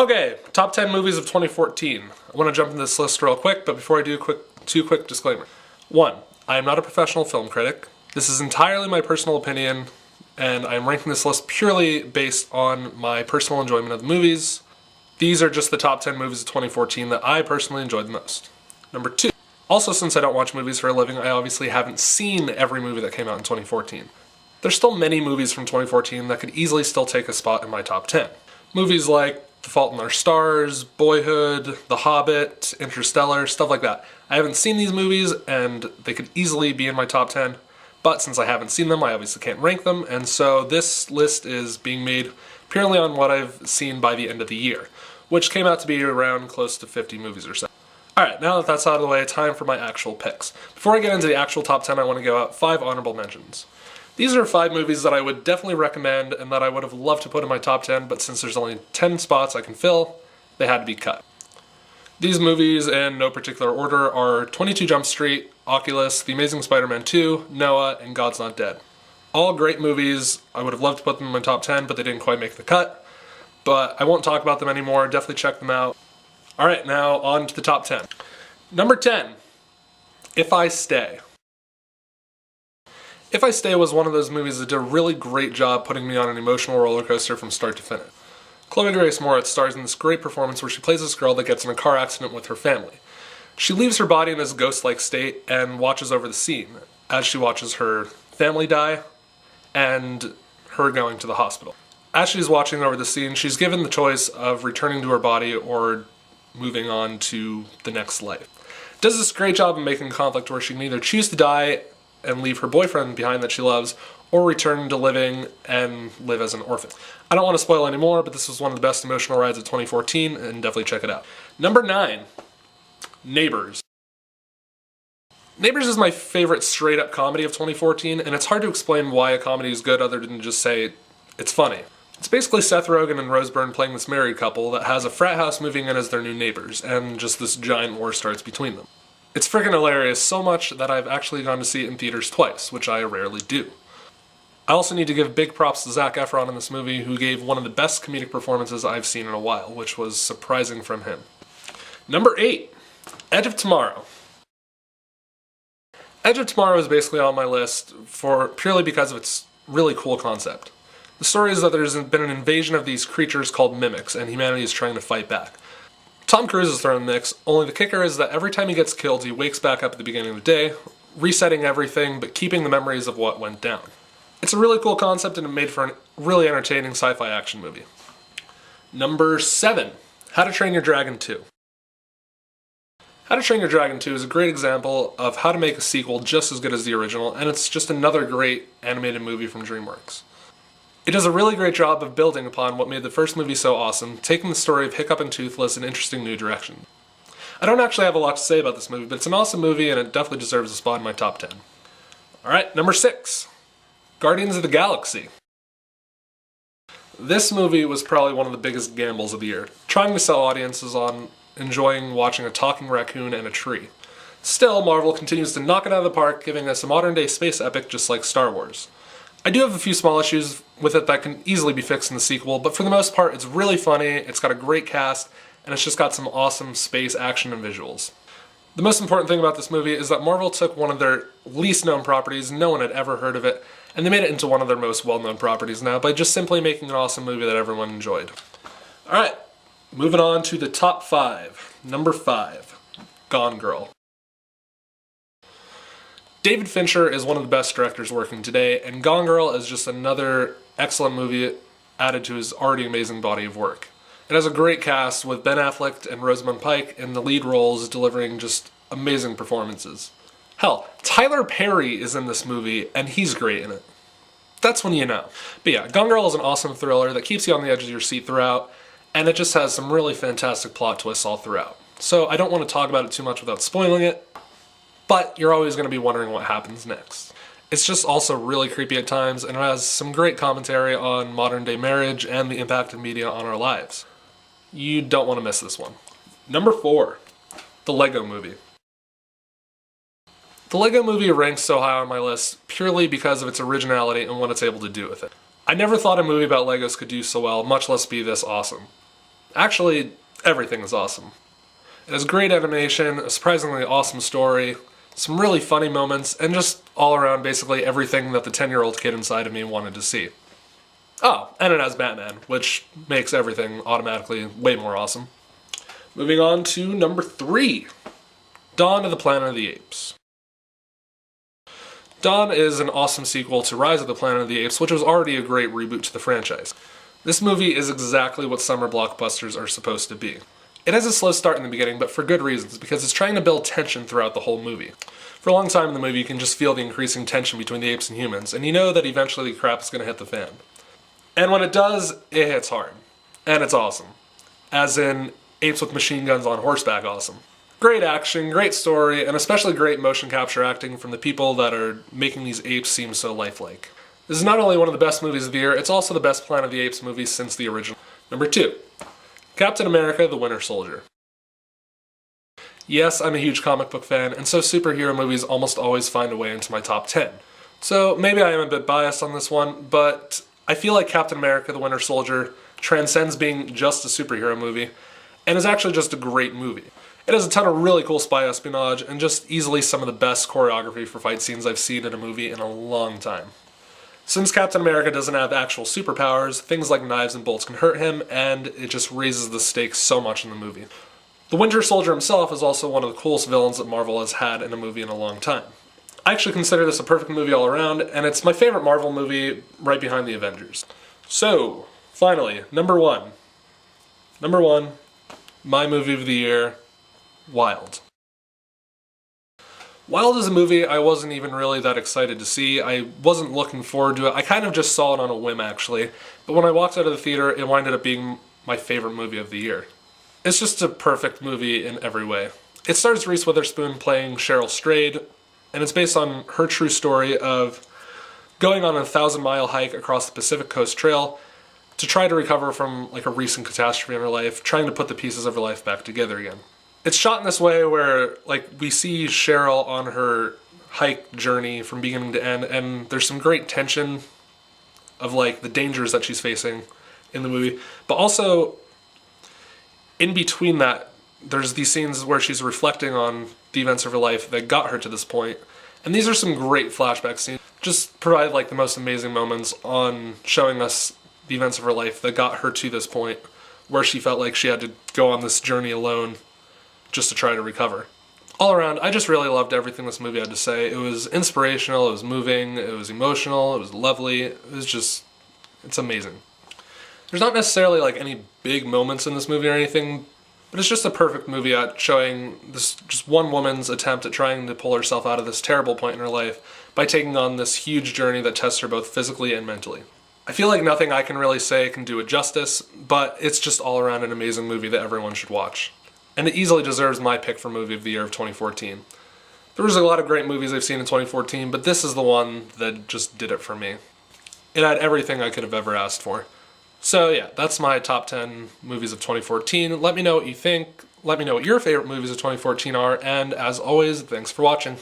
Okay, top 10 movies of 2014. I want to jump into this list real quick, but before I do, two quick disclaimers. 1. I am not a professional film critic. This is entirely my personal opinion, and I am ranking this list purely based on my personal enjoyment of the movies. These are just the top 10 movies of 2014 that I personally enjoyed the most. Number 2. Also, since I don't watch movies for a living, I obviously haven't seen every movie that came out in 2014. There's still many movies from 2014 that could easily still take a spot in my top 10. Movies like The Fault in Our Stars, Boyhood, The Hobbit, Interstellar, stuff like that. I haven't seen these movies and they could easily be in my top 10, but since I haven't seen them, I obviously can't rank them, and so this list is being made purely on what I've seen by the end of the year, which came out to be around close to 50 movies or so. Alright, now that that's out of the way, time for my actual picks. Before I get into the actual top 10, I want to go out 5 honorable mentions. These are 5 movies that I would definitely recommend and that I would have loved to put in my top 10, but since there's only 10 spots I can fill, they had to be cut. These movies, in no particular order, are 22 Jump Street, Oculus, The Amazing Spider-Man 2, Noah, and God's Not Dead. All great movies. I would have loved to put them in my top 10, but they didn't quite make the cut. But I won't talk about them anymore. Definitely check them out. Alright, now on to the top 10. Number 10, If I Stay. If I Stay was one of those movies that did a really great job putting me on an emotional roller coaster from start to finish. Chloe Grace Moretz stars in this great performance where she plays this girl that gets in a car accident with her family. She leaves her body in this ghost-like state and watches over the scene as she watches her family die and her going to the hospital. As she's watching over the scene, she's given the choice of returning to her body or moving on to the next life. Does this great job of making conflict where she can either choose to die and leave her boyfriend behind that she loves, or return to living and live as an orphan. I don't want to spoil any more, but this was one of the best emotional rides of 2014, and definitely check it out. Number 9, Neighbors. Neighbors is my favorite straight-up comedy of 2014, and it's hard to explain why a comedy is good other than just say it's funny. It's basically Seth Rogen and Rose Byrne playing this married couple that has a frat house moving in as their new neighbors, and just this giant war starts between them. It's freaking hilarious, so much that I've actually gone to see it in theaters twice, which I rarely do. I also need to give big props to Zac Efron in this movie, who gave one of the best comedic performances I've seen in a while, which was surprising from him. Number 8, Edge of Tomorrow. Edge of Tomorrow is basically on my list purely because of its really cool concept. The story is that there's been an invasion of these creatures called mimics, and humanity is trying to fight back. Tom Cruise is thrown in the mix, only the kicker is that every time he gets killed, he wakes back up at the beginning of the day, resetting everything, but keeping the memories of what went down. It's a really cool concept, and it made for a really entertaining sci-fi action movie. Number 7, How to Train Your Dragon 2. How to Train Your Dragon 2 is a great example of how to make a sequel just as good as the original, and it's just another great animated movie from DreamWorks. It does a really great job of building upon what made the first movie so awesome, taking the story of Hiccup and Toothless in interesting new direction. I don't actually have a lot to say about this movie, but it's an awesome movie and it definitely deserves a spot in my top 10. Alright, number 6, Guardians of the Galaxy. This movie was probably one of the biggest gambles of the year, trying to sell audiences on enjoying watching a talking raccoon and a tree. Still, Marvel continues to knock it out of the park, giving us a modern-day space epic just like Star Wars. I do have a few small issues with it that can easily be fixed in the sequel, but for the most part it's really funny, it's got a great cast, and it's just got some awesome space action and visuals. The most important thing about this movie is that Marvel took one of their least known properties, no one had ever heard of it, and they made it into one of their most well-known properties now by just simply making an awesome movie that everyone enjoyed. Alright, moving on to the top 5. Number 5, Gone Girl. David Fincher is one of the best directors working today, and Gone Girl is just another excellent movie added to his already amazing body of work. It has a great cast with Ben Affleck and Rosamund Pike in the lead roles delivering just amazing performances. Hell, Tyler Perry is in this movie, and he's great in it. That's when you know. But yeah, Gone Girl is an awesome thriller that keeps you on the edge of your seat throughout, and it just has some really fantastic plot twists all throughout. So I don't want to talk about it too much without spoiling it, but you're always going to be wondering what happens next. It's just also really creepy at times, and it has some great commentary on modern-day marriage and the impact of media on our lives. You don't want to miss this one. Number 4, The Lego Movie. The Lego Movie ranks so high on my list purely because of its originality and what it's able to do with it. I never thought a movie about Legos could do so well, much less be this awesome. Actually, everything is awesome. It has great animation, a surprisingly awesome story, some really funny moments, and just all around basically everything that the 10-year-old kid inside of me wanted to see. Oh, and it has Batman, which makes everything automatically way more awesome. Moving on to number 3, Dawn of the Planet of the Apes. Dawn is an awesome sequel to Rise of the Planet of the Apes, which was already a great reboot to the franchise. This movie is exactly what summer blockbusters are supposed to be. It has a slow start in the beginning, but for good reasons, because it's trying to build tension throughout the whole movie. For a long time in the movie, you can just feel the increasing tension between the apes and humans, and you know that eventually the crap is going to hit the fan. And when it does, it hits hard. And it's awesome. As in, apes with machine guns on horseback awesome. Great action, great story, and especially great motion capture acting from the people that are making these apes seem so lifelike. This is not only one of the best movies of the year, it's also the best Planet of the Apes movie since the original. Number 2, Captain America: The Winter Soldier. Yes, I'm a huge comic book fan, and so superhero movies almost always find a way into my top 10. So maybe I am a bit biased on this one, but I feel like Captain America: The Winter Soldier transcends being just a superhero movie, and is actually just a great movie. It has a ton of really cool spy espionage, and just easily some of the best choreography for fight scenes I've seen in a movie in a long time. Since Captain America doesn't have actual superpowers, things like knives and bolts can hurt him, and it just raises the stakes so much in the movie. The Winter Soldier himself is also one of the coolest villains that Marvel has had in a movie in a long time. I actually consider this a perfect movie all around, and it's my favorite Marvel movie right behind the Avengers. So, finally, number 1. Number 1, my movie of the year, Wild. Wild is a movie I wasn't even really that excited to see. I wasn't looking forward to it. I kind of just saw it on a whim, actually. But when I walked out of the theater, it winded up being my favorite movie of the year. It's just a perfect movie in every way. It stars Reese Witherspoon playing Cheryl Strayed, and it's based on her true story of going on a 1,000-mile hike across the Pacific Coast Trail to try to recover from like a recent catastrophe in her life, trying to put the pieces of her life back together again. It's shot in this way where like we see Cheryl on her hike journey from beginning to end, and there's some great tension of like the dangers that she's facing in the movie, but also in between that there's these scenes where she's reflecting on the events of her life that got her to this point, and these are some great flashback scenes. Just provide like the most amazing moments on showing us the events of her life that got her to this point where she felt like she had to go on this journey alone just to try to recover. All around, I just really loved everything this movie had to say. It was inspirational, it was moving, it was emotional, it was lovely, it's amazing. There's not necessarily like any big moments in this movie or anything, but it's just a perfect movie at showing this just one woman's attempt at trying to pull herself out of this terrible point in her life by taking on this huge journey that tests her both physically and mentally. I feel like nothing I can really say can do it justice, but it's just all around an amazing movie that everyone should watch. And it easily deserves my pick for movie of the year of 2014. There was a lot of great movies I've seen in 2014, but this is the one that just did it for me. It had everything I could have ever asked for. So yeah, that's my top 10 movies of 2014. Let me know what you think. Let me know what your favorite movies of 2014 are, and as always, thanks for watching.